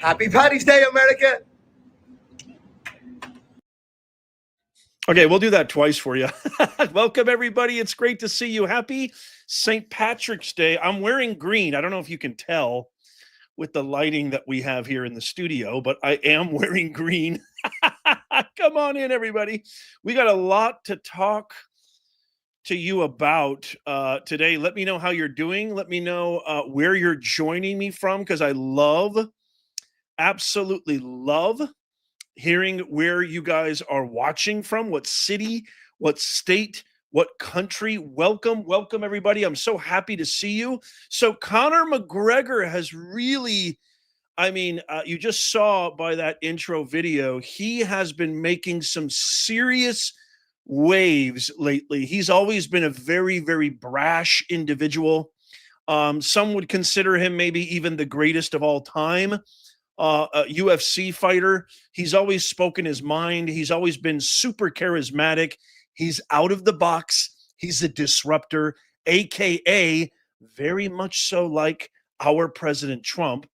Happy Paddy's Day, America. Okay, we'll do that twice for you. Welcome, everybody. It's great to see you. Happy St. Patrick's Day. I'm wearing green. I don't know if you can tell with the lighting that we have here in the studio, but I am wearing green. Come on in, everybody. We got a lot to talk to you about today. Let me know how you're doing. Let me know where you're joining me from, because I absolutely love hearing where you guys are watching from, what city, what state, what country. Welcome, everybody. I'm so happy to see you. So Conor McGregor has really, you just saw by that intro video, he has been making some serious waves lately. He's always been a very, very brash individual. Some would consider him maybe even the greatest of all time. A UFC fighter. He's always spoken his mind. He's always been super charismatic. He's out of the box. He's a disruptor, AKA very much so like our President Trump.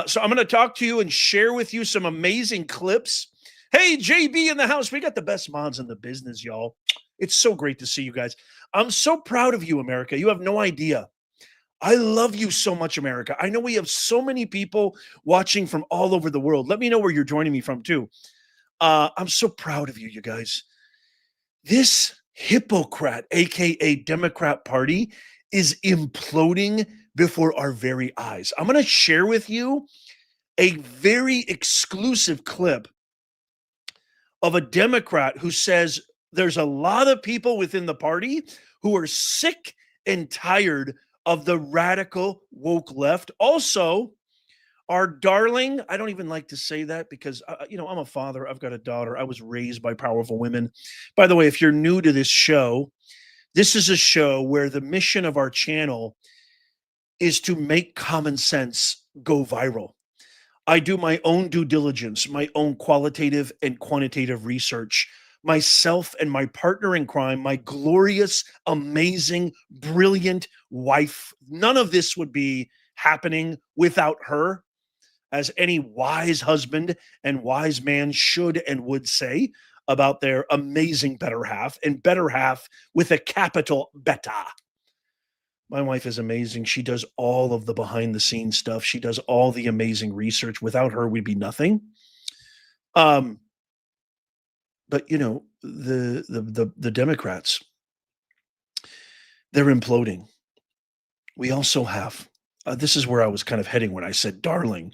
So I'm going to talk to you and share with you some amazing clips. Hey, JB in the house. We got the best mods in the business, y'all. It's so great to see you guys. I'm so proud of you, America. You have no idea. I love you so much, America. I know we have so many people watching from all over the world. Let me know where you're joining me from, too. I'm so proud of you, you guys. This hypocrite, a.k.a. Democrat Party, is imploding before our very eyes. I'm going to share with you a very exclusive clip of a Democrat who says there's a lot of people within the party who are sick and tired of the radical woke left. Also, our darling, I don't even like to say that because, I'm a father. I've got a daughter. I was raised by powerful women. By the way, if you're new to this is a show where the mission of our channel is to make common sense go viral. I do my own due diligence, my own qualitative and quantitative research. Myself and my partner in crime, my glorious, amazing, brilliant wife. None of this would be happening without her, as any wise husband and wise man should and would say about their amazing better half, and better half with a capital beta. My wife is amazing. She does all of the behind the scenes stuff. She does all the amazing research. Without her, we'd be nothing. But the Democrats, they're imploding. We also have, this is where I was kind of heading when I said darling.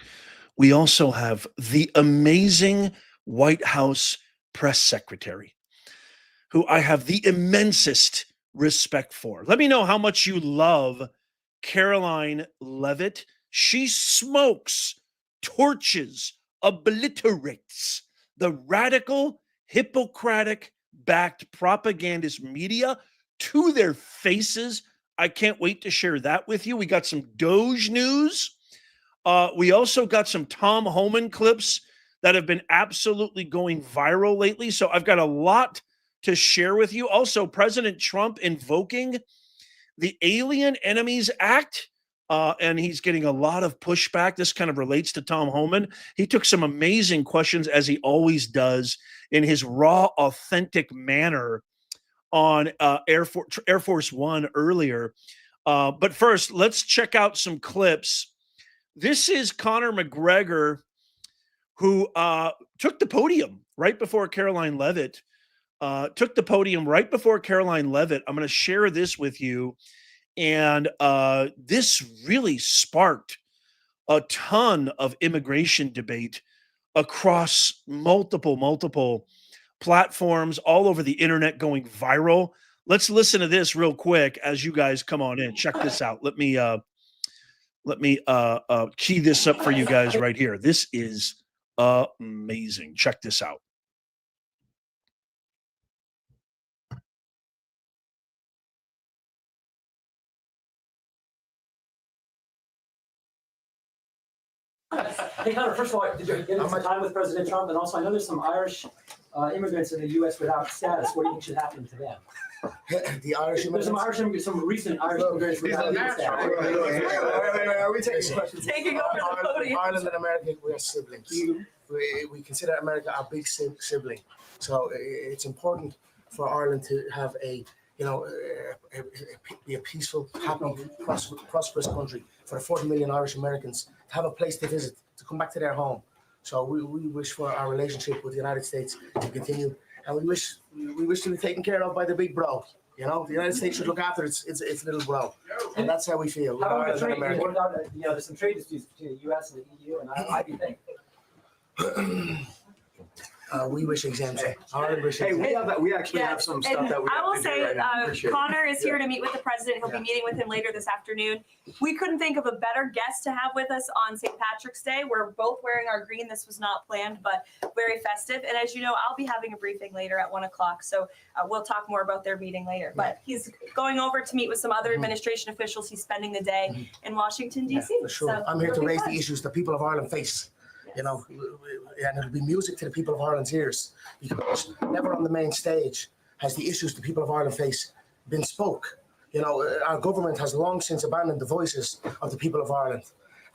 We also have the amazing White House press secretary, who I have the immensest respect for. Let me know how much you love Karoline Leavitt. She smokes, torches, obliterates the radical, Hippocratic-backed propagandist media to their faces. I can't wait to share that with you. We got some Doge news. We also got some Tom Homan clips that have been absolutely going viral lately. So I've got a lot to share with you. Also, President Trump invoking the Alien Enemies Act. And he's getting a lot of pushback. This kind of relates to Tom Homan. He took some amazing questions, as he always does, in his raw, authentic manner on Air Force One earlier. But first, let's check out some clips. This is Conor McGregor, who took the podium right before Karoline Leavitt. I'm going to share this with you. And this really sparked a ton of immigration debate across multiple platforms all over the internet, going viral. Let's listen to this real quick as you guys come on in. Check this out. Let me key this up for you guys right here. This is amazing. Check this out. Hey, Conor, first of all, did you get into time with President Trump? And also, I know there's some Irish immigrants in the U.S. without status. What do you think should happen to them? The Irish immigrants? There's some recent Irish immigrants without status. are we taking questions? Taking over the podium. Ireland and America, we are siblings. We consider America our big sibling. So it's important for Ireland to have be a peaceful, happy, prosperous country for the 40 million Irish Americans to have a place to visit, to come back to their home. So we wish for our relationship with the United States to continue, and we wish to be taken care of by the big bro. You know, the United States should look after its little bro, and that's how we feel. How about the trade? What about, there's some trade disputes between the U.S. and the EU, and how do you think? We wish exemption. Hey, we actually have some stuff that we I will have to do say, right now. Appreciate it. Connor is here to meet with the president. He'll be meeting with him later this afternoon. We couldn't think of a better guest to have with us on St. Patrick's Day. We're both wearing our green. This was not planned, but very festive. And as you know, I'll be having a briefing later at 1 o'clock. So we'll talk more about their meeting later. But he's going over to meet with some other administration officials. He's spending the day in Washington, D.C. For sure. So I'm here to it'll be raise fun. the issues the people of Ireland face. Yes. You know, and it'll be music to the people of Ireland's ears, because never on the main stage has the issues the people of Ireland face been spoke. You know, our government has long since abandoned the voices of the people of Ireland,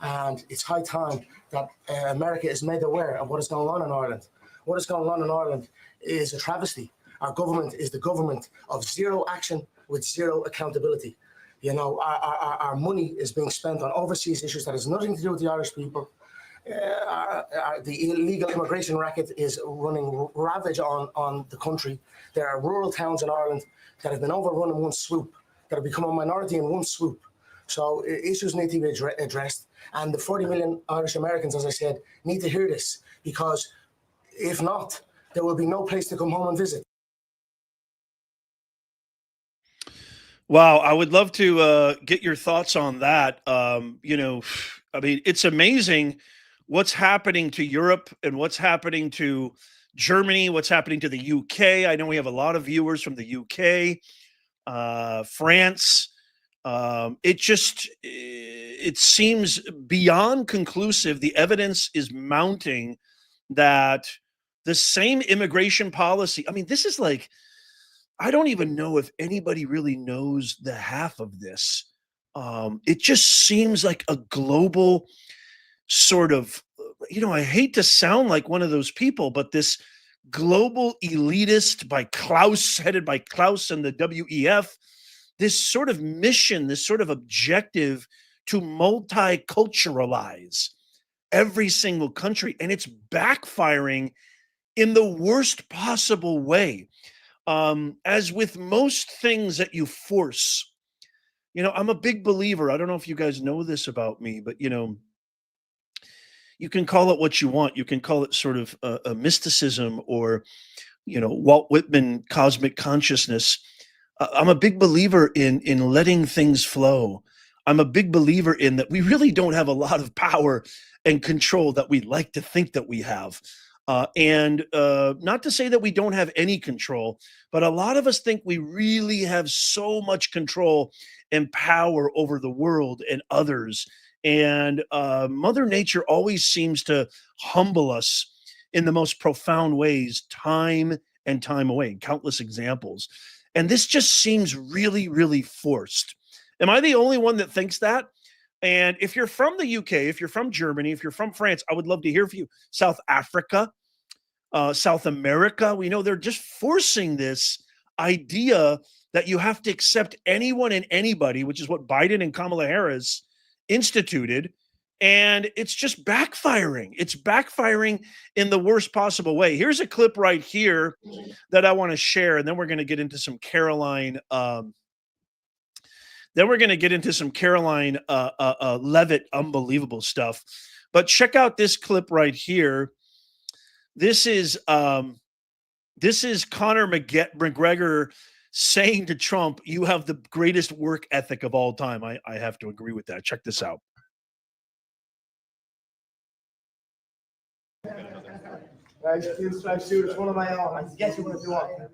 and it's high time that America is made aware of what is going on in Ireland. What is going on in Ireland is a travesty. Our government is the government of zero action with zero accountability. You know, our money is being spent on overseas issues that has nothing to do with the Irish people. The illegal immigration racket is running ravage on the country. There are rural towns in Ireland that have been overrun in one swoop, that have become a minority in one swoop. So issues need to be addressed. And the 40 million Irish Americans, as I said, need to hear this, because if not, there will be no place to come home and visit. Wow, I would love to get your thoughts on that. You know, I mean, it's amazing what's happening to Europe and what's happening to Germany, what's happening to the UK. I know we have a lot of viewers from the UK, France. It seems beyond conclusive. The evidence is mounting that the same immigration policy. I mean, this is like, I don't even know if anybody really knows the half of this. It just seems like a global sort of, you know, I hate to sound like one of those people, but this global elitist by Klaus, headed by Klaus and the WEF, this sort of mission, this sort of objective to multiculturalize every single country. And it's backfiring in the worst possible way. As with most things that you force, you know, I'm a big believer. I don't know if you guys know this about me, but, you know, you can call it what you want. You can call it sort of a mysticism, or, you know, Walt Whitman cosmic consciousness. I'm a big believer in letting things flow. I'm a big believer in that we really don't have a lot of power and control that we like to think that we have. And not to say that we don't have any control, but a lot of us think we really have so much control and power over the world and others. And Mother Nature always seems to humble us in the most profound ways, time and time away, countless examples. And this just seems really, really forced. Am I the only one that thinks that? And if you're from the UK, if you're from Germany, if you're from France, I would love to hear from you. South Africa, South America, we know they're just forcing this idea that you have to accept anyone and anybody, which is what Biden and Kamala Harris instituted. And it's just backfiring. It's backfiring in the worst possible way. Here's a clip right here that I want to share, and then we're going to get into some Karoline. Leavitt, unbelievable stuff. But check out this clip right here. This is Conor McGregor saying to Trump, "You have the greatest work ethic of all time." I have to agree with that. Check this out. Guys, please try to shoot. It's one of my own. I guess you want to do all.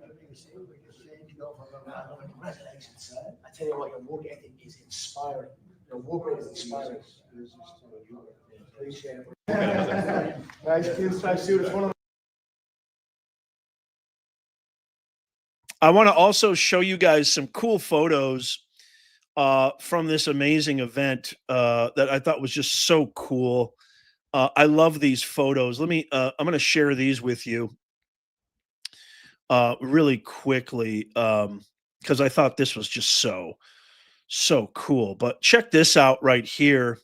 Congratulations. I tell you what, your work ethic is inspiring. Your work rate is inspiring. Appreciate it. Guys, please try to shoot. It's one of I want to also show you guys some cool photos from this amazing event that I thought was just so cool. I love these photos. Let me, I'm going to share these with you really quickly because I thought this was just so cool. But check this out right here.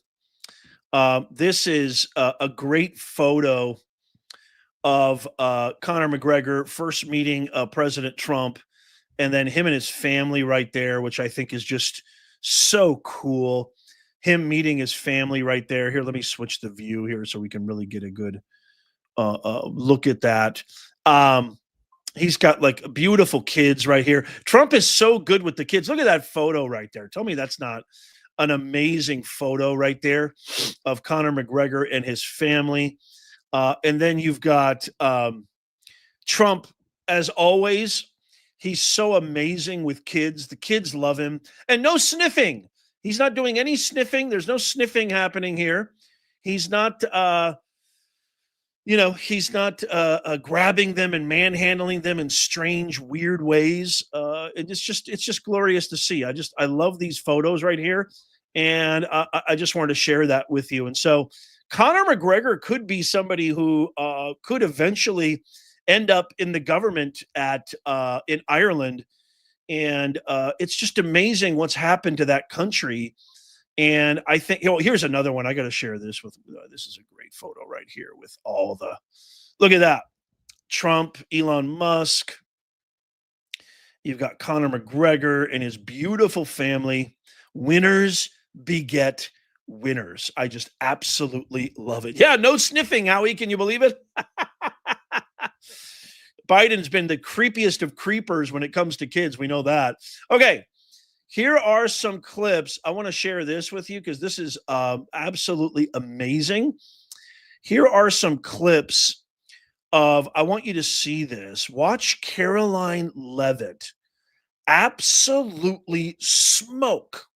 This is a great photo of Conor McGregor first meeting President Trump, and then him and his family right there, which I think is just so cool. Him meeting his family right there. Here, let me switch the view here so we can really get a good look at that. He's got like beautiful kids right here. Trump is so good with the kids. Look at that photo right there. Tell me that's not an amazing photo right there of Conor McGregor and his family. And then you've got Trump, as always. He's so amazing with kids. The kids love him. And no sniffing. He's not doing any sniffing. There's no sniffing happening here. He's not, he's not grabbing them and manhandling them in strange, weird ways. It's just glorious to see. I love these photos right here. And I just wanted to share that with you. And so Conor McGregor could be somebody who could eventually end up in the government in Ireland. And it's just amazing what's happened to that country. And I think, here's another one. I got to share this with, this is a great photo right here with all the, look at that. Trump, Elon Musk. You've got Conor McGregor and his beautiful family. Winners beget winners. I just absolutely love it. Yeah, no sniffing, Howie. Can you believe it? Biden's been the creepiest of creepers when it comes to kids. We know that. Okay, here are some clips. I want to share this with you because this is absolutely amazing. Here are some clips of, I want you to see this. Watch Karoline Leavitt absolutely smoke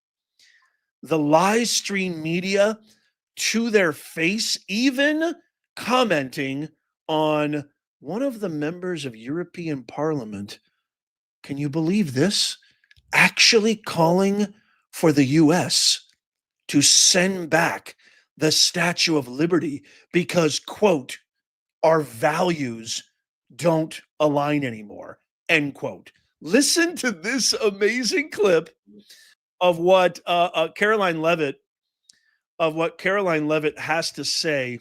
the live stream media to their face, even commenting on one of the members of European Parliament. Can you believe this? Actually calling for the US to send back the Statue of Liberty because, quote, our values don't align anymore, end quote. Listen to this amazing clip of what Karoline Leavitt has to say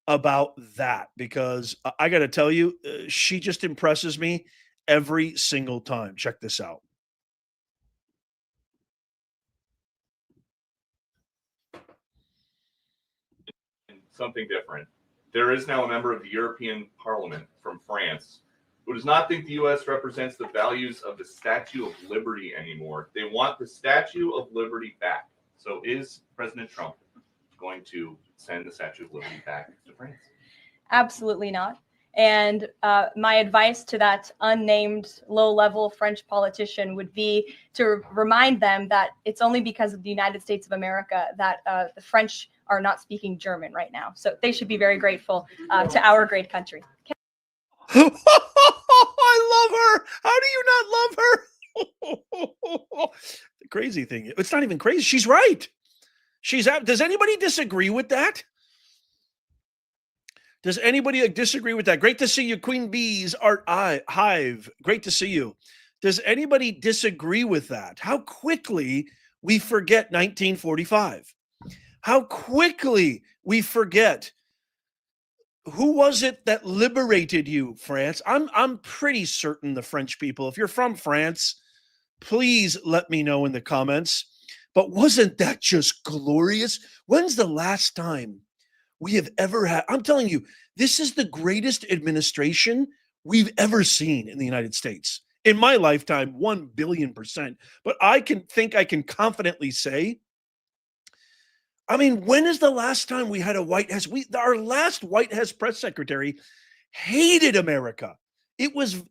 about that, because I got to tell you, she just impresses me every single time. Check this out. Something different. There is now a member of the European Parliament from France who does not think the U.S. represents the values of the Statue of Liberty anymore. They want the Statue of Liberty back. So is President Trump going to send the Statue of Liberty back to France? Absolutely not. And my advice to that unnamed low-level French politician would be to remind them that it's only because of the United States of America that the French are not speaking German right now. So they should be very grateful to our great country. I love her. How do you not love her? The crazy thing, it's not even crazy. She's right. Does anybody disagree with that? Does anybody disagree with that? Great to see you, Queen Bee's Art Hive. Great to see you. Does anybody disagree with that? How quickly we forget 1945. How quickly we forget. Who was it that liberated you, France? I'm pretty certain the French people. If you're from France, please let me know in the comments. But wasn't that just glorious? When's the last time we have ever had? I'm telling you, this is the greatest administration we've ever seen in the United States. In my lifetime, 1 billion%. But I can confidently say, I mean, when is the last time we had a White House? Our last White House press secretary hated America. It was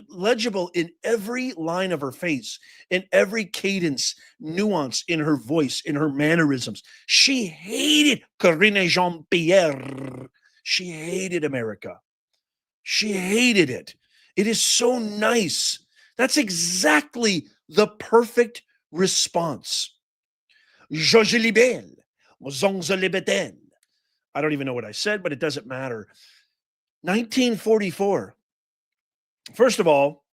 legible in every line of her face, in every cadence, nuance in her voice, in her mannerisms. She hated Corinne Jean-Pierre. She hated America. She hated it. It is so nice. That's exactly the perfect response. Je libelle, zonze libeten. I don't even know what I said, but it doesn't matter. 1944. First of all,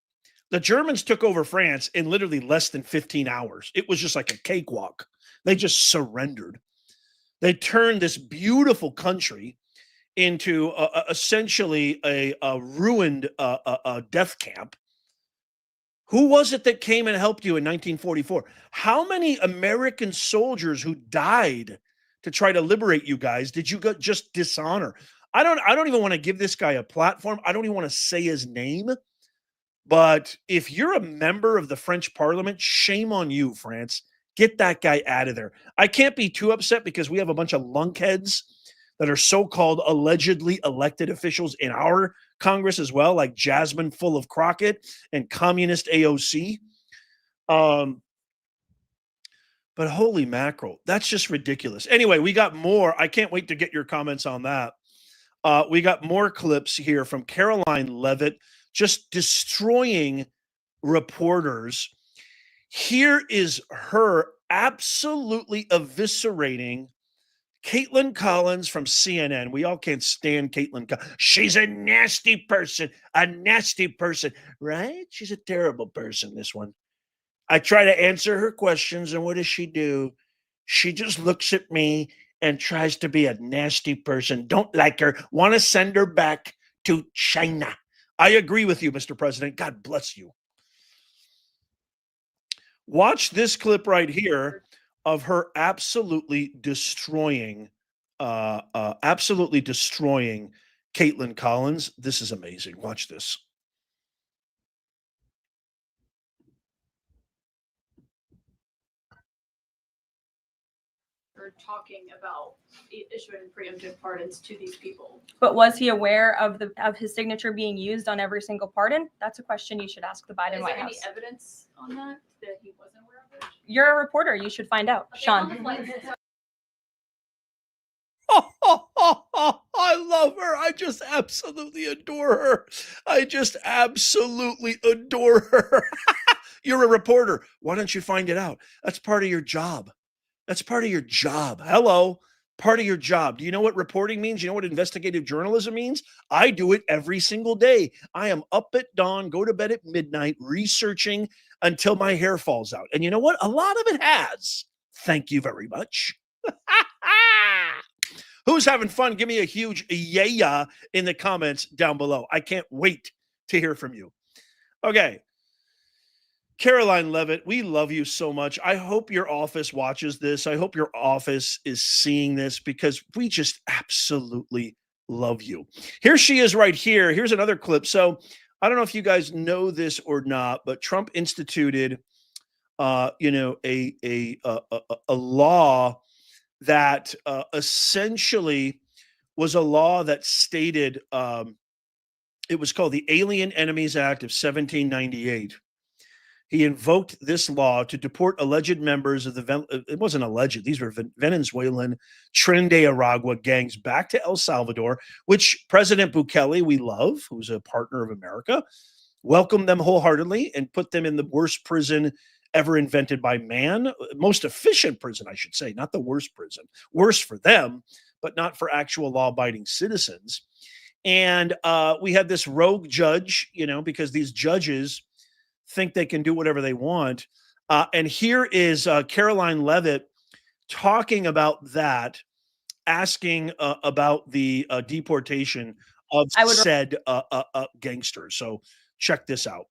the Germans took over France in literally less than 15 hours. It was just like a cakewalk. They just surrendered. They turned this beautiful country into essentially a ruined death camp. Who was it that came and helped you in 1944? How many American soldiers who died to try to liberate you guys did you just dishonor? I don't even want to give this guy a platform. I don't even want to say his name. But if you're a member of the French Parliament, shame on you, France. Get that guy out of there. I can't be too upset because we have a bunch of lunkheads that are so-called allegedly elected officials in our Congress as well, like Jasmine Full of Crockett and Communist AOC. But holy mackerel, that's just ridiculous. Anyway, we got more. I can't wait to get your comments on that. We got more clips here from Karoline Leavitt just destroying reporters. Here is her absolutely eviscerating Caitlin Collins from CNN. We all can't stand Caitlin. She's a nasty person, right? She's a terrible person, this one. I try to answer her questions, and what does she do? She just looks at me and tries to be a nasty person. Don't like her. Want to send her back to China. I agree with you, Mr. President. God bless you. Watch this clip right here of her absolutely destroying Caitlin Collins. This is amazing. Watch this. Talking about issuing preemptive pardons to these people. But was he aware of his signature being used on every single pardon? That's a question you should ask the Biden White House. Is there any evidence on that he wasn't aware of it? You're a reporter. You should find out. Okay, Sean. I love her. I just absolutely adore her. I just absolutely adore her. You're a reporter. Why don't you find it out? That's part of your job. That's part of your job. Hello, part of your job. Do you know what reporting means? You know what investigative journalism means? I do it every single day. I am up at dawn, go to bed at midnight, researching until my hair falls out. And you know what? A lot of it has. Thank you very much. Who's having fun? Give me a huge yeah in the comments down below. I can't wait to hear from you. Okay. Karoline Leavitt, we love you so much. I hope your office watches this. I hope your office is seeing this because we just absolutely love you. Here she is right here. Here's another clip. So I don't know if you guys know this or not, but Trump instituted, a law that essentially was a law that stated it was called the Alien Enemies Act of 1798. He invoked this law to deport alleged members of it wasn't alleged, these were Venezuelan Tren de Aragua gangs back to El Salvador, which President Bukele, we love, who's a partner of America, welcomed them wholeheartedly and put them in the worst prison ever invented by man, most efficient prison, I should say, not the worst prison, worse for them, but not for actual law-abiding citizens. And we had this rogue judge, because these judges think they can do whatever they want. And here is Karoline Leavitt talking about that, asking about the deportation of said gangsters. So check this out.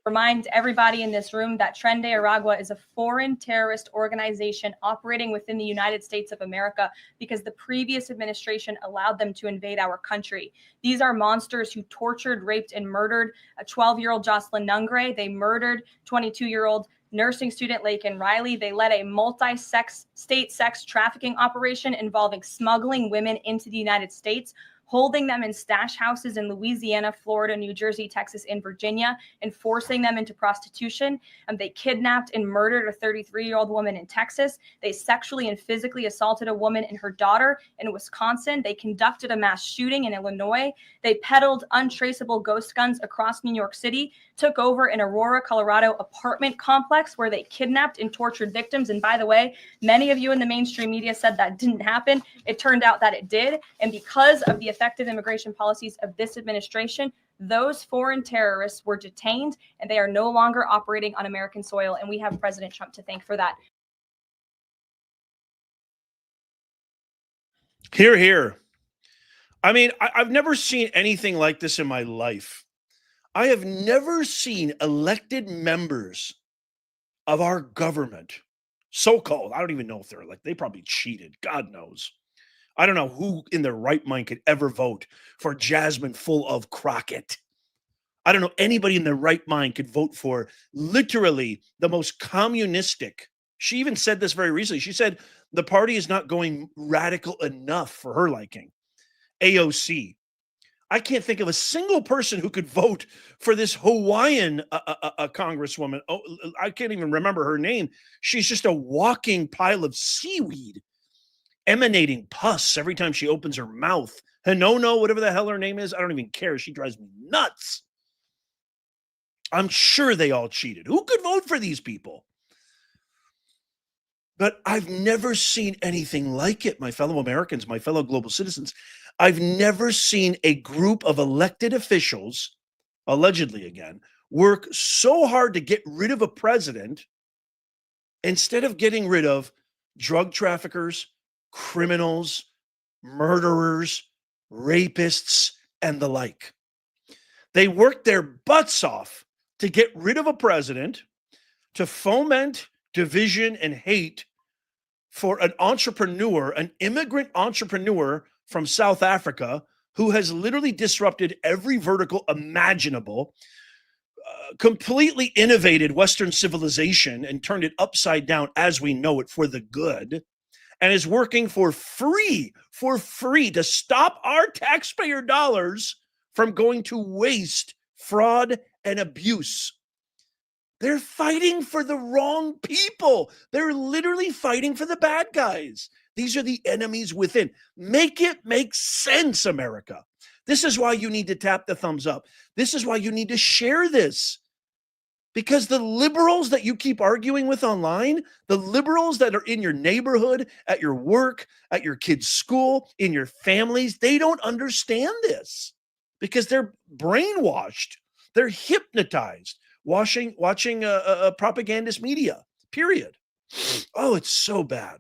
Remind everybody in this room that Tren de Aragua is a foreign terrorist organization operating within the United States of America because the previous administration allowed them to invade our country. These are monsters who tortured, raped, and murdered a 12-year-old Jocelyn Nungre. They murdered 22-year-old nursing student Laken Riley. They led a multi-state sex trafficking operation involving smuggling women into the United States. holding them in stash houses in Louisiana, Florida, New Jersey, Texas, and Virginia, and forcing them into prostitution. They kidnapped and murdered a 33-year-old woman in Texas. They sexually and physically assaulted a woman and her daughter in Wisconsin. They conducted a mass shooting in Illinois. They peddled untraceable ghost guns across New York City, took over an Aurora, Colorado apartment complex where they kidnapped and tortured victims. And by the way, many of you in the mainstream media said that didn't happen. It turned out that it did. And because of the effective immigration policies of this administration, those foreign terrorists were detained and they are no longer operating on American soil. And we have President Trump to thank for that. Hear, hear. I mean, I've never seen anything like this in my life. I have never seen elected members of our government, so-called, I don't even know if they're elected. They probably cheated. God knows. I don't know who in their right mind could ever vote for Jasmine full of Crockett. I don't know anybody in their right mind could vote for literally the most communistic. She even said this very recently. She said the party is not going radical enough for her liking. AOC. I can't think of a single person who could vote for this Hawaiian congresswoman. Oh, I can't even remember her name. She's just a walking pile of seaweed, emanating pus every time she opens her mouth. Hanono, whatever the hell her name is, I don't even care. She drives me nuts. I'm sure they all cheated. Who could vote for these people? But I've never seen anything like it, my fellow Americans, my fellow global citizens. I've never seen a group of elected officials, allegedly again, work so hard to get rid of a president instead of getting rid of drug traffickers, criminals, murderers, rapists, and the like. They worked their butts off to get rid of a president, to foment division and hate for an entrepreneur, an immigrant entrepreneur from South Africa who has literally disrupted every vertical imaginable, completely innovated Western civilization and turned it upside down as we know it for the good, and is working for free to stop our taxpayer dollars from going to waste, fraud, and abuse. They're fighting for the wrong people. They're literally fighting for the bad guys. These are the enemies within. Make it make sense, America. This is why you need to tap the thumbs up. This is why you need to share this. Because the liberals that you keep arguing with online, the liberals that are in your neighborhood, at your work, at your kids' school, in your families, they don't understand this because they're brainwashed. They're hypnotized. Watching propagandist media, period. Oh, it's so bad.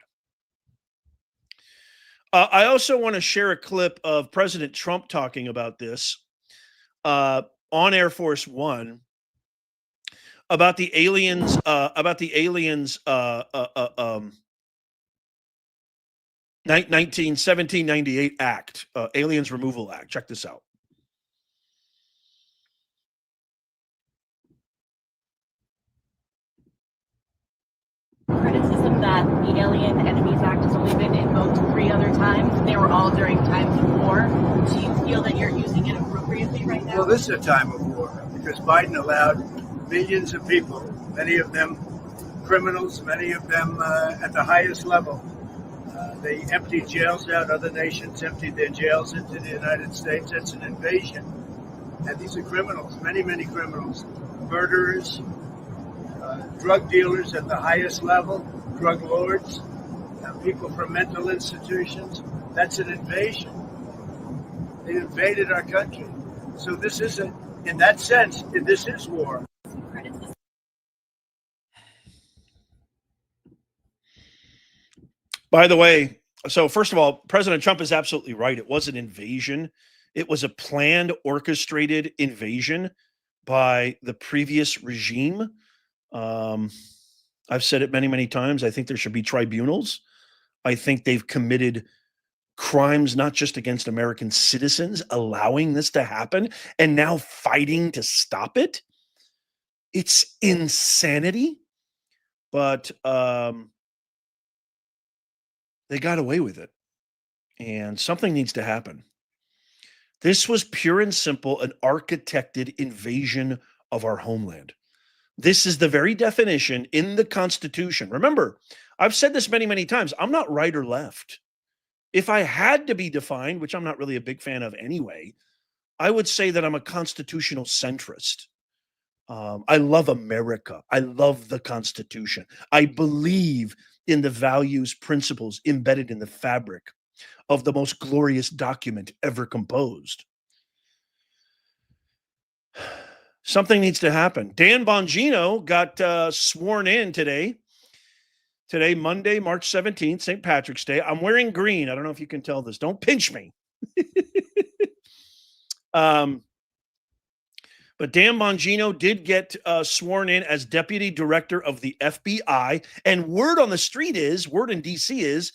I also want to share a clip of President Trump talking about this on Air Force One about the aliens 1798 Act, Aliens Removal Act. Check this out. Criticism that the Alien Enemies Act has only been invoked 3 other times. They were all during times of war. Do you feel that you're using it appropriately right now? Well, this is a time of war because Biden allowed millions of people, many of them criminals, many of them at the highest level. They emptied jails out. Other nations emptied their jails into the United States. That's an invasion. And these are criminals, many, many criminals, murderers, drug dealers at the highest level, drug lords, people from mental institutions. That's an invasion. They invaded our country. So this isn't, in that sense, this is war. By the way, so first of all, President Trump is absolutely right. It was an invasion. It was a planned, orchestrated invasion by the previous regime. I've said it many, many times. I think there should be tribunals. I think they've committed crimes, not just against American citizens, allowing this to happen and now fighting to stop it. It's insanity, but they got away with it. And something needs to happen. This was pure and simple an architected invasion of our homeland. This is the very definition in the Constitution. Remember, I've said this many, many times. I'm not right or left. If I had to be defined, which I'm not really a big fan of anyway, I would say that I'm a constitutional centrist. I love America. I love the Constitution. I believe in the values, principles embedded in the fabric of the most glorious document ever composed. Something needs to happen. Dan Bongino got sworn in today. Today, Monday, March 17th, St. Patrick's Day. I'm wearing green. I don't know if you can tell this. Don't pinch me. But Dan Bongino did get sworn in as deputy director of the FBI. And word on the street is, word in D.C. is,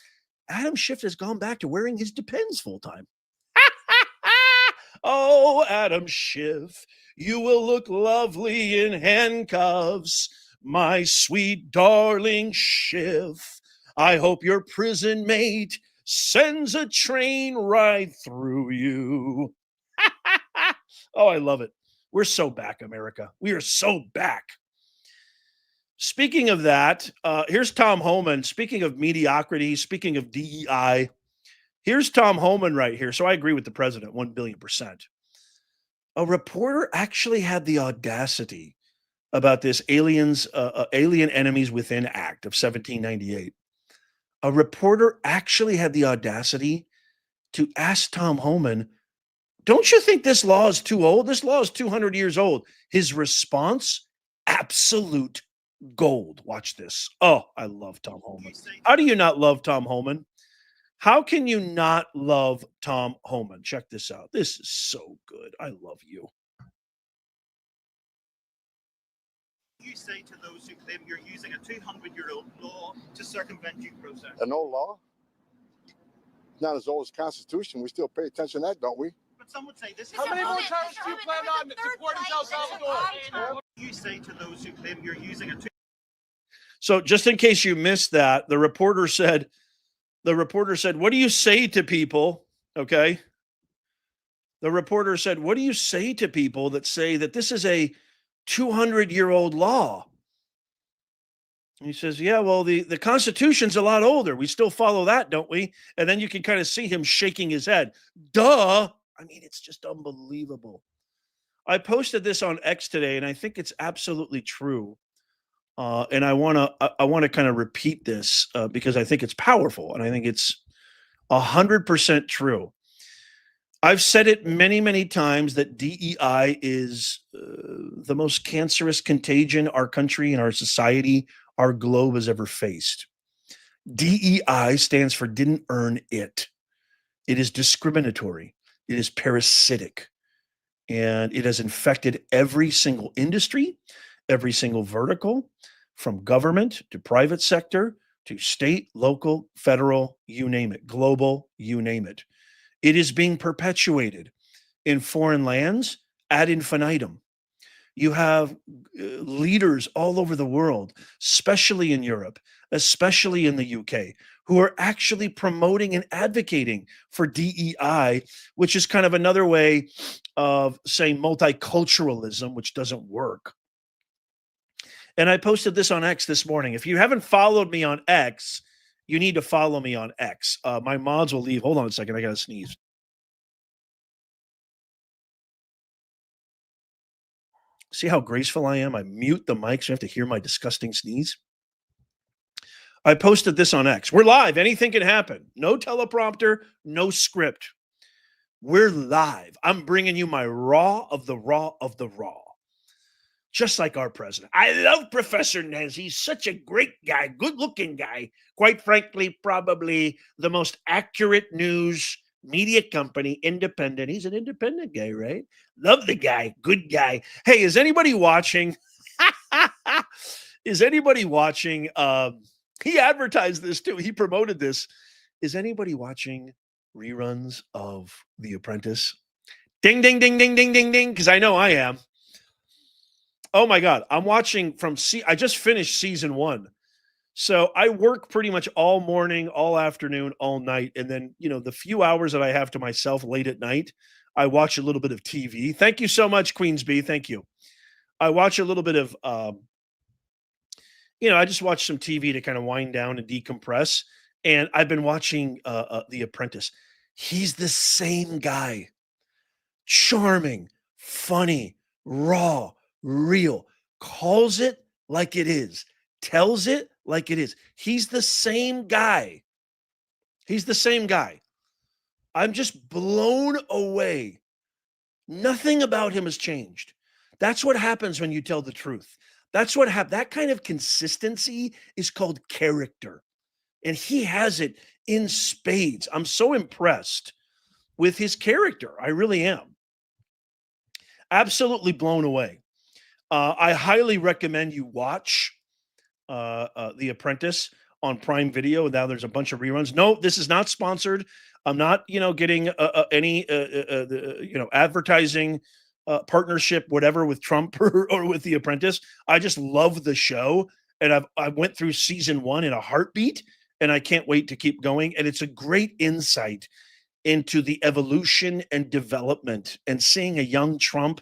Adam Schiff has gone back to wearing his Depends full time. Oh, Adam Schiff, you will look lovely in handcuffs, my sweet darling Schiff. I hope your prison mate sends a train right through you. Oh, I love it. We're so back, America. We are so back. Speaking of that, here's Tom Homan. Speaking of mediocrity, speaking of DEI, here's Tom Homan right here. So I agree with the president, 1,000,000,000%. A reporter actually had the audacity about this Alien Enemies Within Act of 1798. A reporter actually had the audacity to ask Tom Homan, don't you think this law is too old? This law is 200 years old. His response, absolute gold. Watch this. Oh, I love Tom Homan. How do you not love Tom Homan? How can you not love Tom Homan? Check this out. This is so good. I love you. You say to those who claim you're using a 200-year-old law to circumvent due process? An old law? Not as old as the Constitution. We still pay attention to that, don't we? But some would say this is... How many more times do you plan on deporting El Salvador? What do you say to those who claim you're using a... So just in case you missed that, the reporter said, what do you say to people? Okay. The reporter said, what do you say to people that say that this is a 200-year-old law? And he says, yeah, well, the Constitution's a lot older. We still follow that, don't we? And then you can kind of see him shaking his head. Duh. I mean, it's just unbelievable. I posted this on X today, and I think it's absolutely true. And I want to kind of repeat this because I think it's powerful, and I think it's 100% true. I've said it many, many times that DEI is the most cancerous contagion our country and our society, our globe has ever faced. DEI stands for didn't earn it. It is discriminatory. It is parasitic. And it has infected every single industry, every single vertical, from government to private sector to state, local, federal, you name it, global, you name it. It is being perpetuated in foreign lands ad infinitum. You have leaders all over the world, especially in Europe, especially in the UK, who are actually promoting and advocating for DEI, which is kind of another way of saying multiculturalism, which doesn't work. And I posted this on X this morning. If you haven't followed me on X, you need to follow me on X. My mods will leave. Hold on a second. I got to sneeze. See how graceful I am? I mute the mic so you have to hear my disgusting sneeze. I posted this on X. We're live. Anything can happen. No teleprompter, no script. We're live. I'm bringing you my raw of the raw of the raw. Just like our president. I love Professor Nez. He's such a great guy, good-looking guy. Quite frankly, probably the most accurate news media company, independent. He's an independent guy, right? Love the guy, good guy. Hey, is anybody watching? Is anybody watching? He advertised this too. He promoted this. Is anybody watching reruns of The Apprentice? Ding, ding, ding, ding, ding, ding, ding, because I know I am. Oh my God, I'm watching I just finished season 1. So I work pretty much all morning, all afternoon, all night. And then, the few hours that I have to myself late at night, I watch a little bit of TV. Thank you so much, Queensbee. Thank you. I watch a little bit of, I just watch some TV to kind of wind down and decompress. And I've been watching The Apprentice. He's the same guy. Charming, funny, raw, real, calls it like it is, tells it like it is. He's the same guy. He's the same guy. I'm just blown away. Nothing about him has changed. That's what happens when you tell the truth. That's what happens. That kind of consistency is called character. And he has it in spades. I'm so impressed with his character. I really am. Absolutely blown away. I highly recommend you watch The Apprentice on Prime Video. Now there's a bunch of reruns. No, this is not sponsored. I'm not, getting any, advertising partnership, whatever, with Trump or with The Apprentice. I just love the show, and I went through season 1 in a heartbeat, and I can't wait to keep going. And it's a great insight into the evolution and development, and seeing a young Trump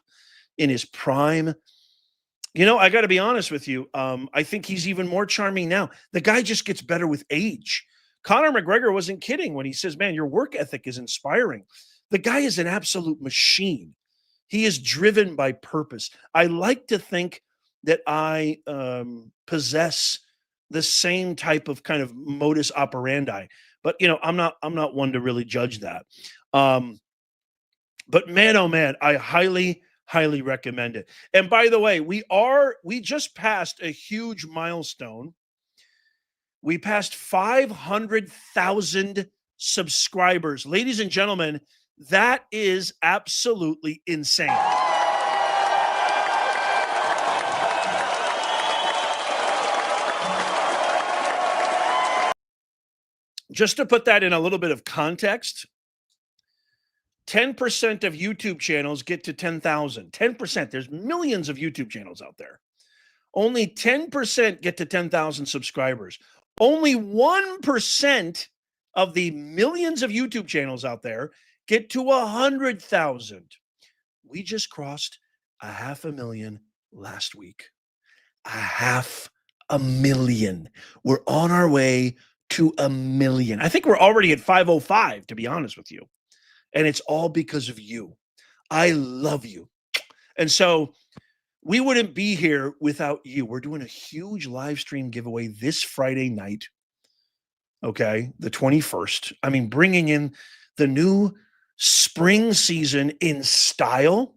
in his prime. I got to be honest with you. I think he's even more charming now. The guy just gets better with age. Conor McGregor wasn't kidding when he says, man, your work ethic is inspiring. The guy is an absolute machine. He is driven by purpose. I like to think that I possess the same type of kind of modus operandi, but I'm not one to really judge that. But man, oh man, I highly recommend it. And by the way, we just passed a huge milestone. We passed 500,000 subscribers. Ladies and gentlemen, that is absolutely insane. Just to put that in a little bit of context, 10% of YouTube channels get to 10,000. 10%. There's millions of YouTube channels out there. Only 10% get to 10,000 subscribers. Only 1% of the millions of YouTube channels out there get to 100,000. We just crossed 500,000 last week. 500,000. We're on our way to 1 million. I think we're already at 505, to be honest with you. And it's all because of you. I love you. And so we wouldn't be here without you. We're doing a huge live stream giveaway this Friday night. Okay, the 21st. I mean, bringing in the new spring season in style.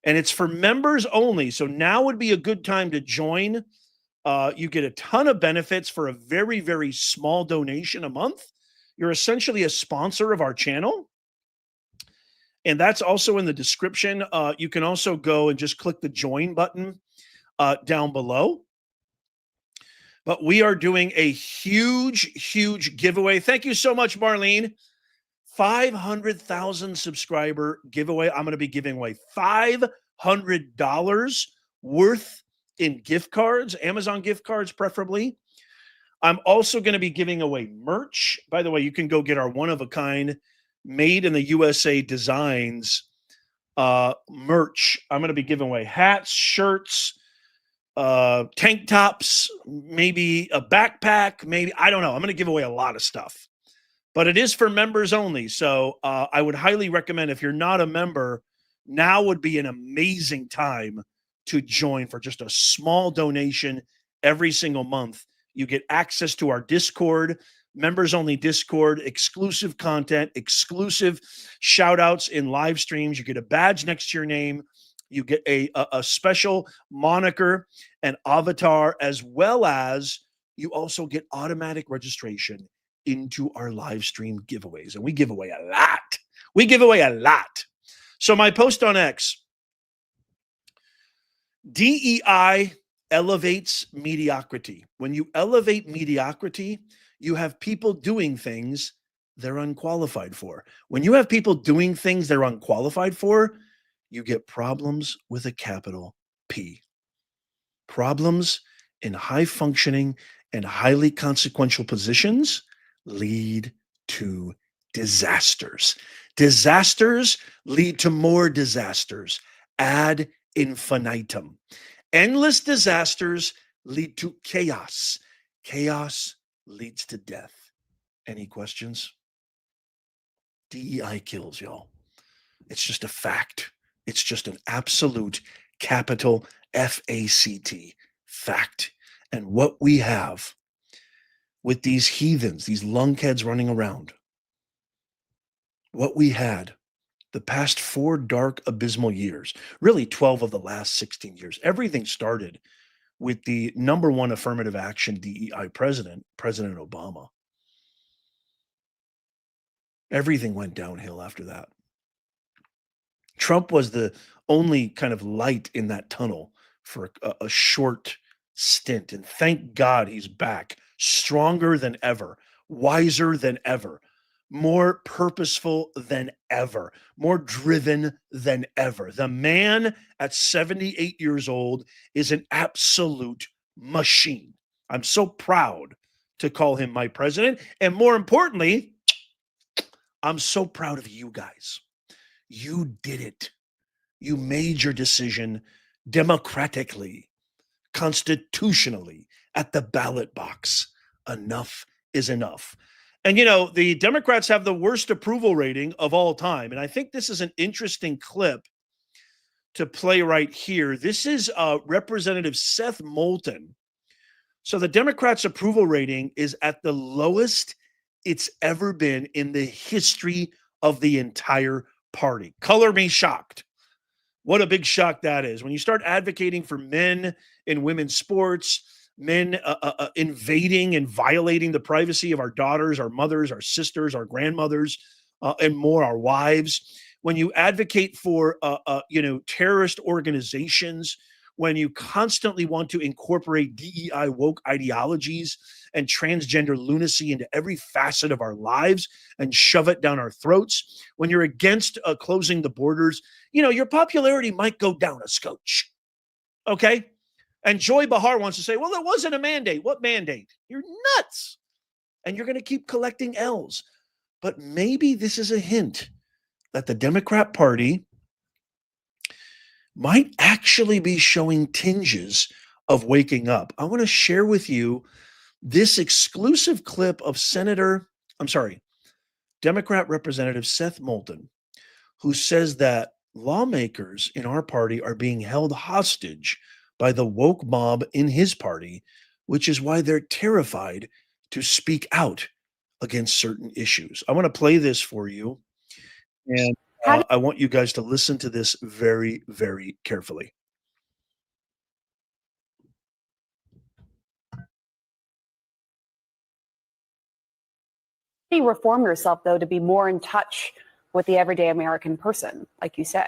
And it's for members only. So now would be a good time to join. You get a ton of benefits for a very, very small donation a month. You're essentially a sponsor of our channel. And that's also in the description. You can also go and just click the join button down below. But we are doing a huge giveaway. Thank you so much, Marlene. 500,000 subscriber giveaway. I'm going to be giving away $500 worth in gift cards, Amazon gift cards preferably. I'm also going to be giving away merch. By the way, you can go get our one-of-a-kind made in the USA designs merch. I'm going to be giving away hats, shirts, tank tops, maybe a backpack, maybe, I don't know. I'm going to give away a lot of stuff, but it is for members only. So I would highly recommend, if you're not a member, now would be an amazing time to join for just a small donation every single month. You get access to our Discord, members only Discord, exclusive content, exclusive shout outs in live streams. You get a badge next to your name. You get a special moniker and avatar, as well as you also get automatic registration into our live stream giveaways. And we give away a lot. So my post on X, DEI elevates mediocrity. When you elevate mediocrity, you have people doing things they're unqualified for. When you have people doing things they're unqualified for, you get problems with a capital P. Problems in high functioning and highly consequential positions lead to disasters. Disasters lead to more disasters ad infinitum. Endless disasters lead to chaos. Chaos leads to death. Any questions? DEI kills, y'all. It's just a fact. It's just an absolute capital F-A-C-T fact. And what we have with these heathens, these lunkheads running around, what we had the past 4 dark, abysmal years, really 12 of the last 16 years, everything started with the #1 affirmative action DEI president, President Obama. Everything went downhill after that. Trump was the only kind of light in that tunnel for a short stint. And thank God he's back, stronger than ever, wiser than ever, more purposeful than ever, more driven than ever. The man at 78 years old is an absolute machine. I'm so proud to call him my president. And more importantly, I'm so proud of you guys. You did it. You made your decision democratically, constitutionally, at the ballot box. Enough is enough. And, you know, the Democrats have the worst approval rating of all time. And I think this is an interesting clip to play right here. This is Representative Seth Moulton. So the Democrats' approval rating is at the lowest it's ever been in the history of the entire party. Color me shocked. What a big shock that is. When you start advocating for men in women's sports, men invading and violating the privacy of our daughters, our mothers, our sisters, our grandmothers, and more, our wives. When you advocate for, terrorist organizations, when you constantly want to incorporate DEI woke ideologies and transgender lunacy into every facet of our lives and shove it down our throats, when you're against closing the borders, you know, your popularity might go down a scotch. Okay? And Joy Behar wants to say, well, there wasn't a mandate. What mandate? You're nuts. And you're going to keep collecting L's. But maybe this is a hint that the Democrat Party might actually be showing tinges of waking up. I want to share with you this exclusive clip of Democrat Representative Seth Moulton, who says that lawmakers in our party are being held hostage by the woke mob in his party, which is why they're terrified to speak out against certain issues. I want to play this for you. And I want you guys to listen to this very, very carefully. How do you reform yourself, though, to be more in touch with the everyday American person, like you say?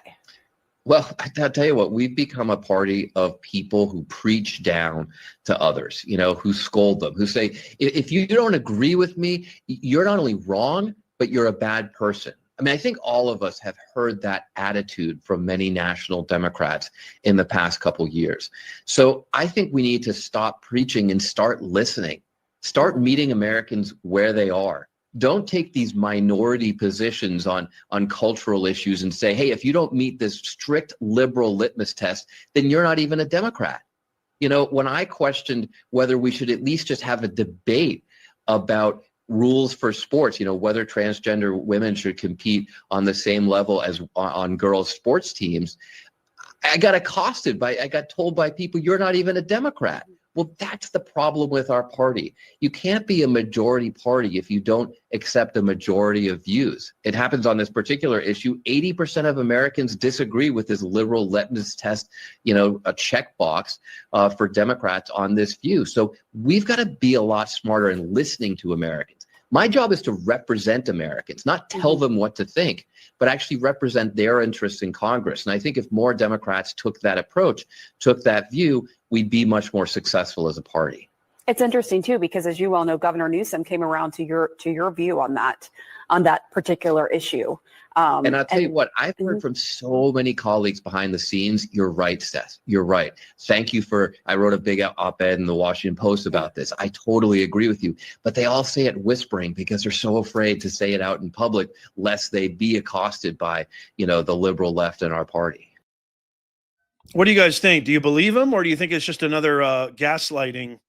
Well, I'll tell you what, we've become a party of people who preach down to others, you know, who scold them, who say, if you don't agree with me, you're not only wrong, but you're a bad person. I mean, I think all of us have heard that attitude from many national Democrats in the past couple years. So I think we need to stop preaching and start listening. Start meeting Americans where they are. Don't take these minority positions on cultural issues and say, hey, if you don't meet this strict liberal litmus test, then you're not even a Democrat. You know, when I questioned whether we should at least just have a debate about rules for sports, you know, whether transgender women should compete on the same level as on girls' sports teams, I got told by people, you're not even a Democrat. Well, that's the problem with our party. You can't be a majority party if you don't accept a majority of views. It happens on this particular issue. 80% of Americans disagree with this liberal litmus test, you know, a checkbox for Democrats on this view. So we've got to be a lot smarter in listening to Americans. My job is to represent Americans, not tell them what to think, but actually represent their interests in Congress. And I think if more Democrats took that approach, took that view, we'd be much more successful as a party. It's interesting too, because as you well know, Governor Newsom came around to your view on that particular issue. And I'll tell you what, I've heard from so many colleagues behind the scenes. You're right, Seth. You're right. Thank you I wrote a big op-ed in the Washington Post about this. I totally agree with you. But they all say it whispering because they're so afraid to say it out in public, lest they be accosted by, the liberal left in our party. What do you guys think? Do you believe him, or do you think it's just another gaslighting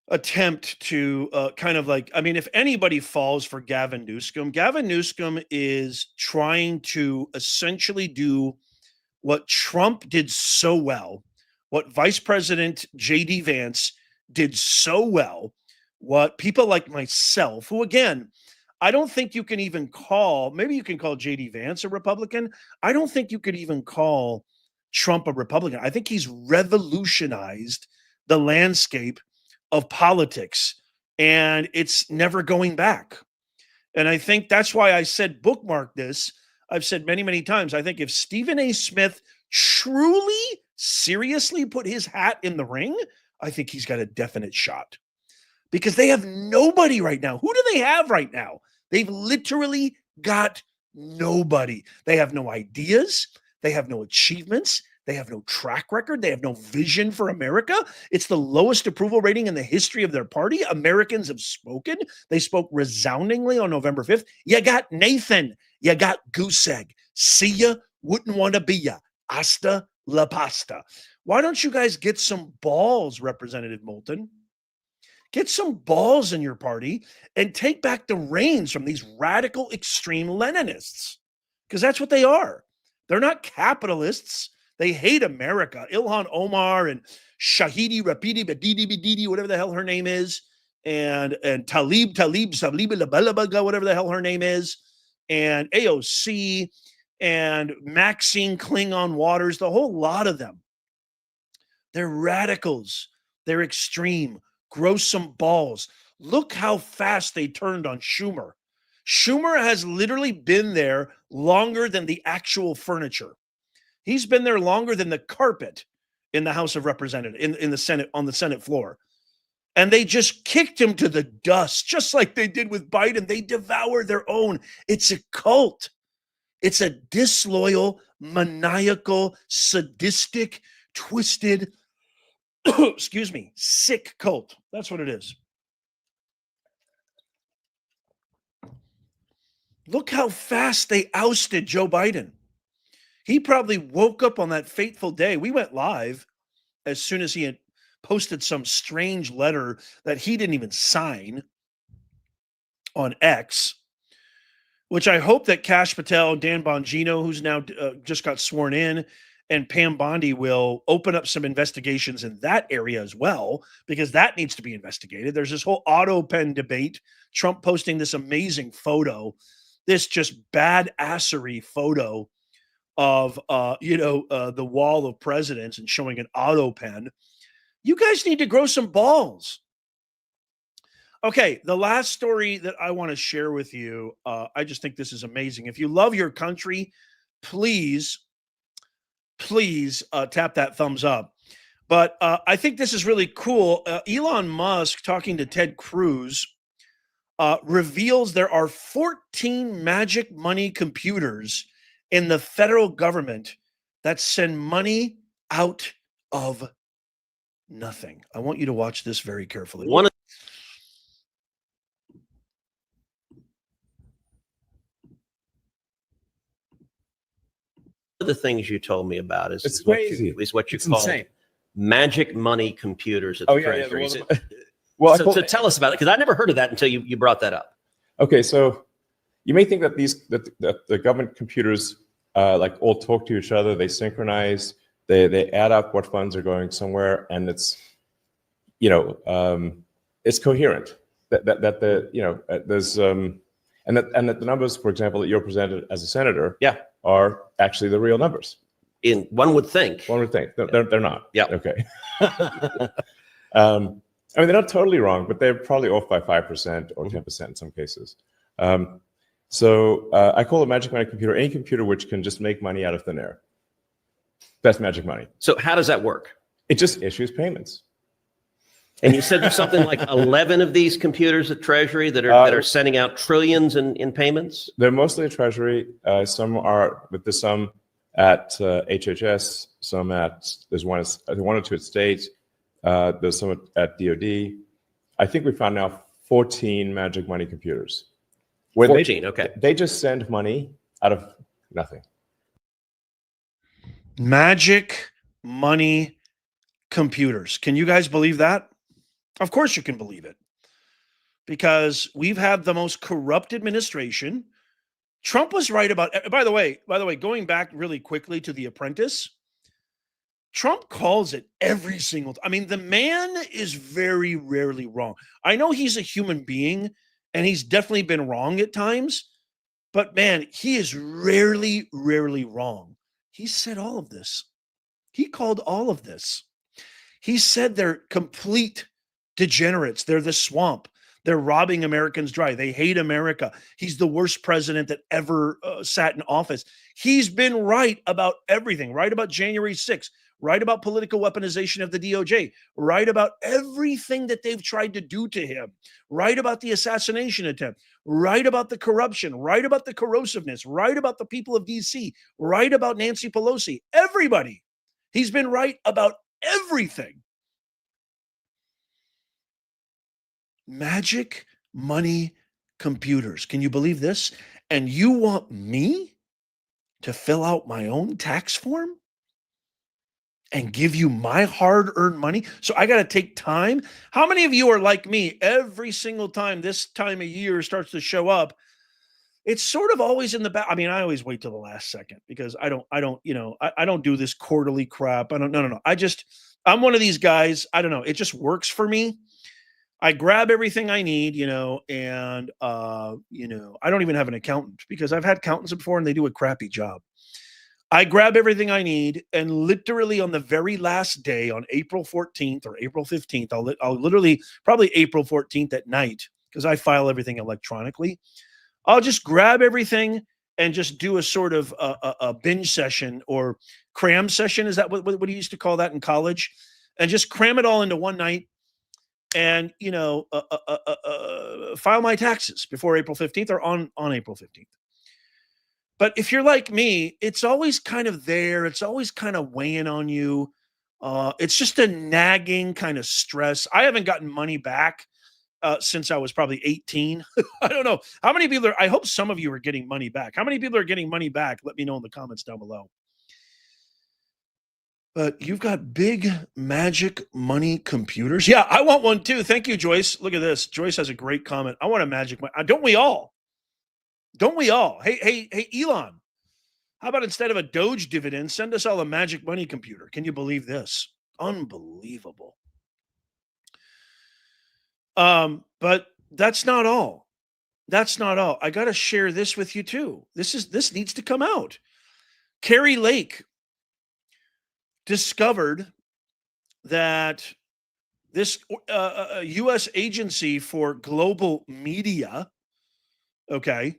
attempt to if anybody falls for Gavin Newsom is trying to essentially do what Trump did so well, what Vice President J.D. Vance did so well, what people like myself, who again, I don't think you can even call, maybe you can call J.D. Vance a Republican. I don't think you could even call Trump a Republican. I think he's revolutionized the landscape of politics, and it's never going back. And I think that's why I said bookmark this. I've said many, many times, I think if Stephen A. Smith truly, seriously put his hat in the ring, I think he's got a definite shot. Because they have nobody right now. Who do they have right now? They've literally got nobody. They have no ideas. They have no achievements. They have no track record. They have no vision for America. It's the lowest approval rating in the history of their party. Americans have spoken. They spoke resoundingly on November 5th. You got Nathan. You got goose egg. See ya. Wouldn't want to be ya. Hasta la pasta. Why don't you guys get some balls, Representative Moulton? Get some balls in your party and take back the reins from these radical extreme Leninists. Because that's what they are. They're not capitalists. They hate America. Ilhan Omar and Shahidi Rapidi Badidi Badidi, whatever the hell her name is, and Talib Sabli, whatever the hell her name is, and AOC and Maxine Klingon Waters, the whole lot of them. They're radicals. They're extreme. Grow some balls. Look how fast they turned on Schumer. Schumer has literally been there longer than the actual furniture. He's been there longer than the carpet in the House of Representatives, in the Senate, on the Senate floor. And they just kicked him to the dust, just like they did with Biden. They devoured their own. It's a cult. It's a disloyal, maniacal, sadistic, twisted, excuse me, sick cult. That's what it is. Look how fast they ousted Joe Biden. He probably woke up on that fateful day. We went live as soon as he had posted some strange letter that he didn't even sign on X, which I hope that Kash Patel, Dan Bongino, who's now just got sworn in, and Pam Bondi will open up some investigations in that area as well, because that needs to be investigated. There's this whole auto pen debate, Trump posting this amazing photo, this just badassery photo of the wall of presidents and showing an auto pen. You guys need to grow some balls. Okay, the last story that I want to share with you, I just think this is amazing. If you love your country, please tap that thumbs up. But I think this is really cool. Elon Musk, talking to Ted Cruz, reveals there are 14 magic money computers in the federal government that send money out of nothing. I want you to watch this very carefully. One of the things you told me about is what you call insane. Magic money computers at the Treasury. Well, so tell us about it, because I never heard of that until you brought that up. Okay, so you may think that the government computers all talk to each other, they synchronize, they add up what funds are going somewhere, and it's it's coherent. That the numbers, for example, that you're presented as a senator, are actually the real numbers. One would think. They're not. Yeah. Okay. I mean, they're not totally wrong, but they're probably off by 5% or 10% in some cases. So I call a magic money computer any computer which can just make money out of thin air. That's magic money. So how does that work? It just issues payments. And you said there's something like 11 of these computers at Treasury that are sending out trillions in payments? They're mostly at Treasury. Some are, but there's some at HHS, there's one or two at State, there's some at DOD. I think we found now 14 magic money computers. 14, okay. They just send money out of nothing. Magic money computers. Can you guys believe that? Of course you can believe it. Because we've had the most corrupt administration. Trump was right about, by the way, going back really quickly to The Apprentice, Trump calls it every single time. I mean, the man is very rarely wrong. I know he's a human being and he's definitely been wrong at times, but man, he is rarely wrong. He said all of this. He called all of this. He said they're complete degenerates. They're the swamp. They're robbing Americans dry. They hate America. He's the worst president that ever sat in office. He's been right about everything, right about January 6th, right about political weaponization of the DOJ, right about everything that they've tried to do to him, right about the assassination attempt, right about the corruption, right about the corrosiveness, right about the people of DC, right about Nancy Pelosi, everybody. He's been right about everything. Magic money computers. Can you believe this? And you want me to fill out my own tax form and give you my hard-earned money? So I got to take time. How many of you are like me? Every single time this time of year starts to show up, it's sort of always in the back. I mean, I always wait till the last second because I don't do this quarterly crap. No. I'm one of these guys. I don't know. It just works for me. I grab everything I need, and I don't even have an accountant because I've had accountants before and they do a crappy job. I grab everything I need, and literally on the very last day, on April 14th or April 15th, I'll literally probably April 14th at night because I file everything electronically. I'll just grab everything and just do a sort of a binge session or cram session. Is that what you used to call that in college? And just cram it all into one night. And, file my taxes before April 15th or on April 15th. But if you're like me, it's always kind of there. It's always kind of weighing on you. It's just a nagging kind of stress. I haven't gotten money back since I was probably 18. I don't know. How many people I hope some of you are getting money back. How many people are getting money back? Let me know in the comments down below. But you've got big magic money computers. Yeah, I want one too. Thank you, Joyce. Look at this. Joyce has a great comment. I want a magic money. Don't we all? Don't we all? Hey, Elon, how about instead of a Doge dividend, send us all a magic money computer? Can you believe this? Unbelievable. But that's not all. That's not all. I got to share this with you too. This needs to come out. Carrie Lake discovered that this U.S. agency for global media, okay,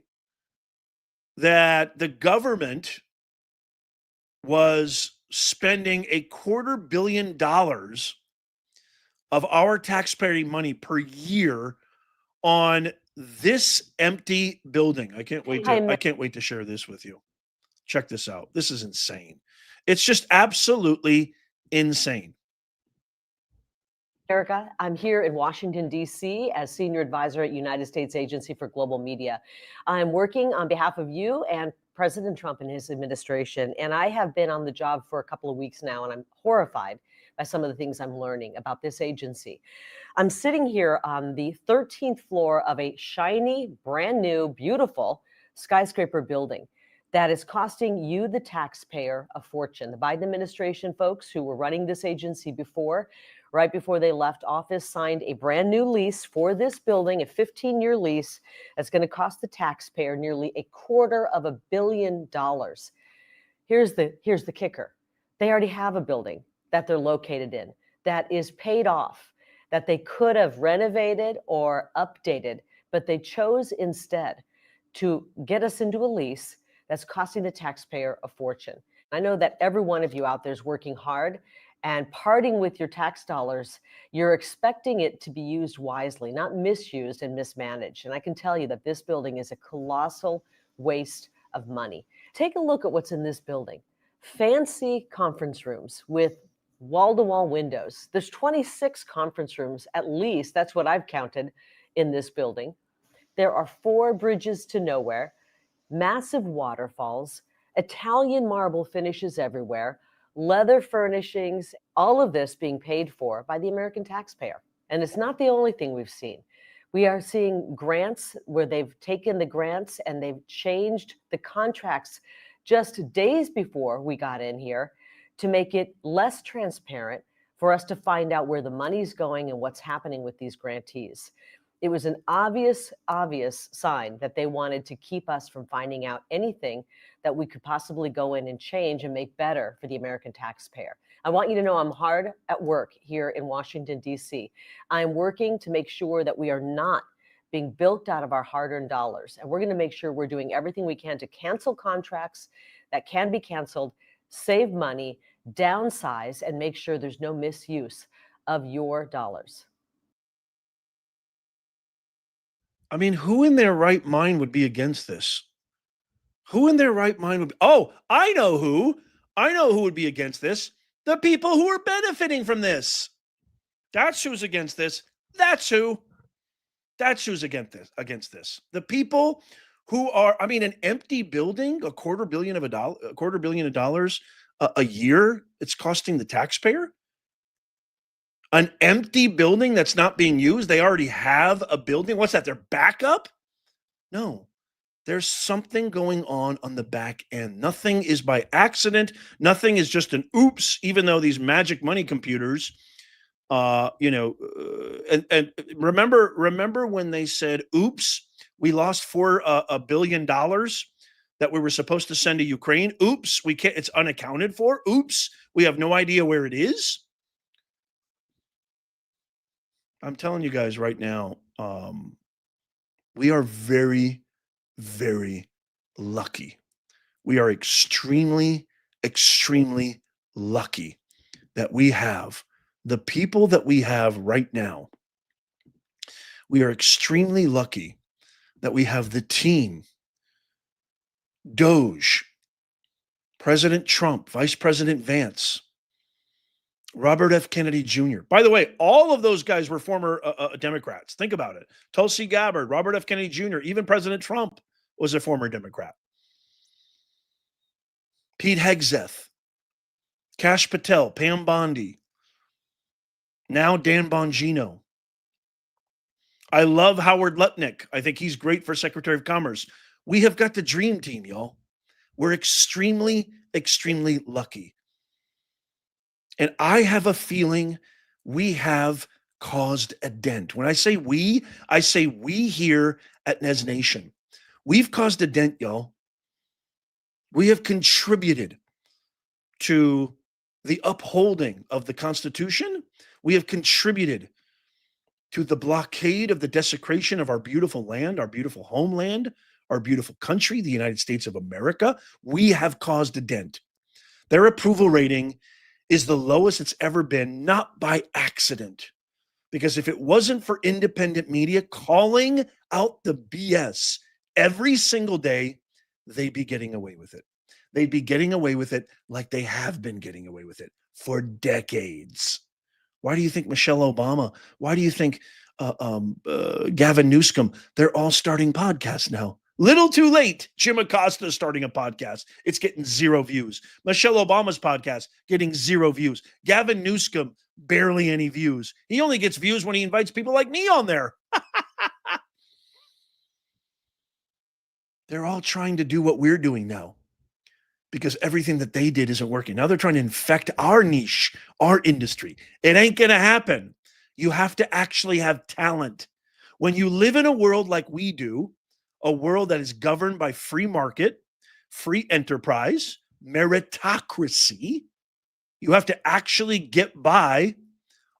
that the government was spending $250 million of our taxpayer money per year on this empty building. I can't wait to share this with you. Check this out. This is insane. It's just absolutely insane. Erica, I'm here in Washington, D.C. as Senior Advisor at United States Agency for Global Media. I'm working on behalf of you and President Trump and his administration, and I have been on the job for a couple of weeks now, and I'm horrified by some of the things I'm learning about this agency. I'm sitting here on the 13th floor of a shiny, brand new, beautiful skyscraper building that is costing you, the taxpayer, a fortune. The Biden administration folks who were running this agency before, right before they left office, signed a brand new lease for this building, a 15-year lease that's going to cost the taxpayer nearly $250 million. Here's the kicker. They already have a building that they're located in that is paid off, that they could have renovated or updated, but they chose instead to get us into a lease that's costing the taxpayer a fortune. I know that every one of you out there is working hard and parting with your tax dollars. You're expecting it to be used wisely, not misused and mismanaged. And I can tell you that this building is a colossal waste of money. Take a look at what's in this building. Fancy conference rooms with wall-to-wall windows. There's 26 conference rooms, at least. That's what I've counted in this building. There are 4 bridges to nowhere, massive waterfalls, Italian marble finishes everywhere, leather furnishings, all of this being paid for by the American taxpayer. And it's not the only thing we've seen. We are seeing grants where they've taken the grants and they've changed the contracts just days before we got in here to make it less transparent for us to find out where the money's going and what's happening with these grantees. It was an obvious sign that they wanted to keep us from finding out anything that we could possibly go in and change and make better for the American taxpayer. I want you to know I'm hard at work here in Washington, D.C. I'm working to make sure that we are not being bilked out of our hard-earned dollars. And we're going to make sure we're doing everything we can to cancel contracts that can be canceled, save money, downsize, and make sure there's no misuse of your dollars. I mean, who in their right mind would be against this? Who in their right mind would be? Oh, I know who. I know who would be against this. The people who are benefiting from this. That's who's against this. That's who. That's who's against this. The people who are, I mean, an empty building, $250 million a year, it's costing the taxpayer. An empty building that's not being used. They already have a building. What's that? Their backup? No, there's something going on the back end. Nothing is by accident. Nothing is just an oops, even though these magic money computers, and remember when they said, oops, we lost $4 billion that we were supposed to send to Ukraine. Oops, we can't, it's unaccounted for. Oops, we have no idea where it is. I'm telling you guys right now, we are very, very lucky. We are extremely, extremely lucky that we have the people that we have right now. We are extremely lucky that we have the team, Doge, President Trump, Vice President Vance, Robert F. Kennedy Jr. By the way, all of those guys were former Democrats. Think about it. Tulsi Gabbard, Robert F. Kennedy Jr., even President Trump was a former Democrat. Pete Hegseth, Kash Patel, Pam Bondi, now Dan Bongino. I love Howard Lutnick. I think he's great for Secretary of Commerce. We have got the dream team, y'all. We're extremely, extremely lucky. And I have a feeling we have caused a dent. When I say we here at Nez Nation. We've caused a dent, y'all. We have contributed to the upholding of the Constitution. We have contributed to the blockade of the desecration of our beautiful land, our beautiful homeland, our beautiful country, the United States of America. We have caused a dent. Their approval rating is the lowest it's ever been, not by accident. Because if it wasn't for independent media calling out the BS every single day, they'd be getting away with it. They'd be getting away with it like they have been getting away with it for decades. Why do you think Michelle Obama? Why do you think Gavin Newsom? They're all starting podcasts now. Little too late. Jim Acosta is starting a podcast. It's getting 0 views. Michelle Obama's podcast getting 0 views. Gavin Newsom, barely any views. He only gets views when he invites people like me on there. They're all trying to do what we're doing now because everything that they did isn't working. Now they're trying to infect our niche, our industry. It ain't going to happen. You have to actually have talent. When you live in a world like we do, a world that is governed by free market, free enterprise, meritocracy, you have to actually get by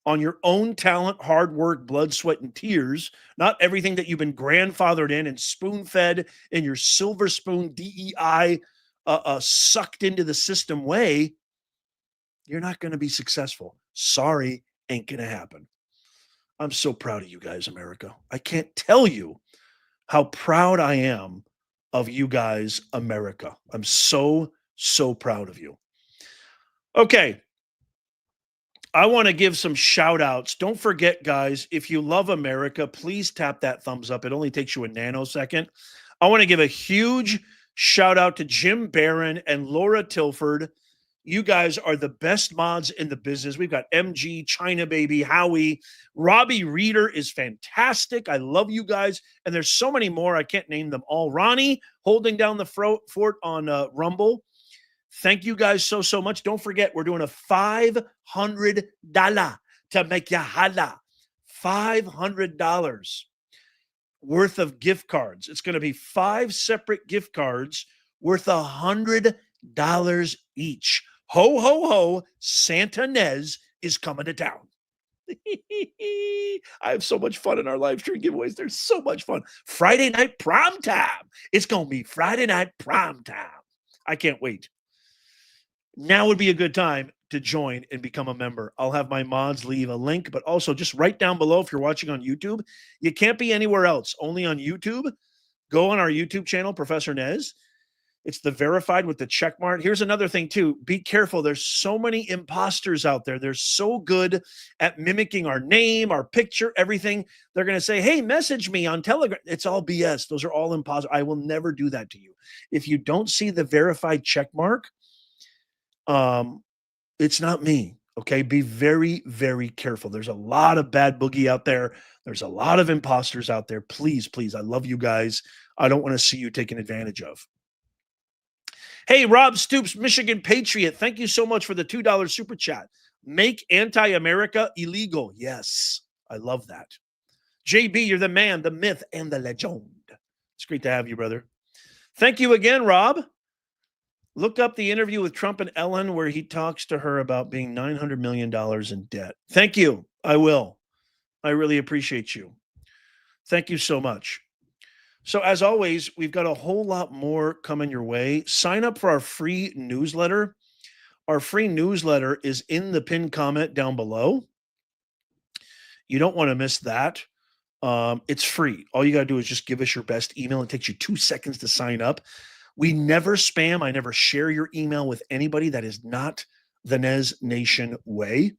on your own talent, hard work, blood, sweat, and tears, not everything that you've been grandfathered in and spoon-fed in your silver spoon DEI sucked into the system way, you're not going to be successful. Sorry, ain't going to happen. I'm so proud of you guys, America. I can't tell you how proud I am of you guys, America. I'm so, so proud of you. Okay. I want to give some shout outs. Don't forget, guys, if you love America, please tap that thumbs up. It only takes you a nanosecond. I want to give a huge shout out to Jim Barron and Laura Tilford. You guys are the best mods in the business. We've got MG, China Baby, Howie. Robbie Reeder is fantastic. I love you guys. And there's so many more. I can't name them all. Ronnie holding down the fort on Rumble. Thank you guys so, so much. Don't forget, we're doing a $500 to make ya holla. $500 worth of gift cards. It's going to be 5 separate gift cards worth $100 each. Ho, ho, ho. Santa Nez is coming to town. I have so much fun in our live stream giveaways. They're so much fun. Friday night prom time. It's going to be Friday night prom time. I can't wait. Now would be a good time to join and become a member. I'll have my mods leave a link, but also just right down below if you're watching on YouTube. You can't be anywhere else, only on YouTube. Go on our YouTube channel, Professor Nez. It's the verified with the check mark. Here's another thing too. Be careful. There's so many imposters out there. They're so good at mimicking our name, our picture, everything. They're going to say, hey, message me on Telegram. It's all BS. Those are all imposters. I will never do that to you. If you don't see the verified check mark, it's not me. Okay. Be very, very careful. There's a lot of bad boogie out there. There's a lot of imposters out there. Please, please. I love you guys. I don't want to see you taken advantage of. Hey, Rob Stoops, Michigan Patriot. Thank you so much for the $2 super chat. Make anti-America illegal. Yes. I love that. JB, you're the man, the myth, and the legend. It's great to have you, brother. Thank you again, Rob. Look up the interview with Trump and Ellen where he talks to her about being $900 million in debt. Thank you. I will. I really appreciate you. Thank you so much. So as always, we've got a whole lot more coming your way. Sign up for our free newsletter. Our free newsletter is in the pinned comment down below. You don't want to miss that. It's free. All you got to do is just give us your best email. It takes you 2 seconds to sign up. We never spam. I never share your email with anybody. That is not the Nez Nation way.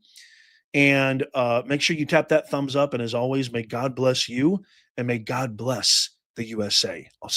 And make sure you tap that thumbs up. And as always, may God bless you and may God bless the USA.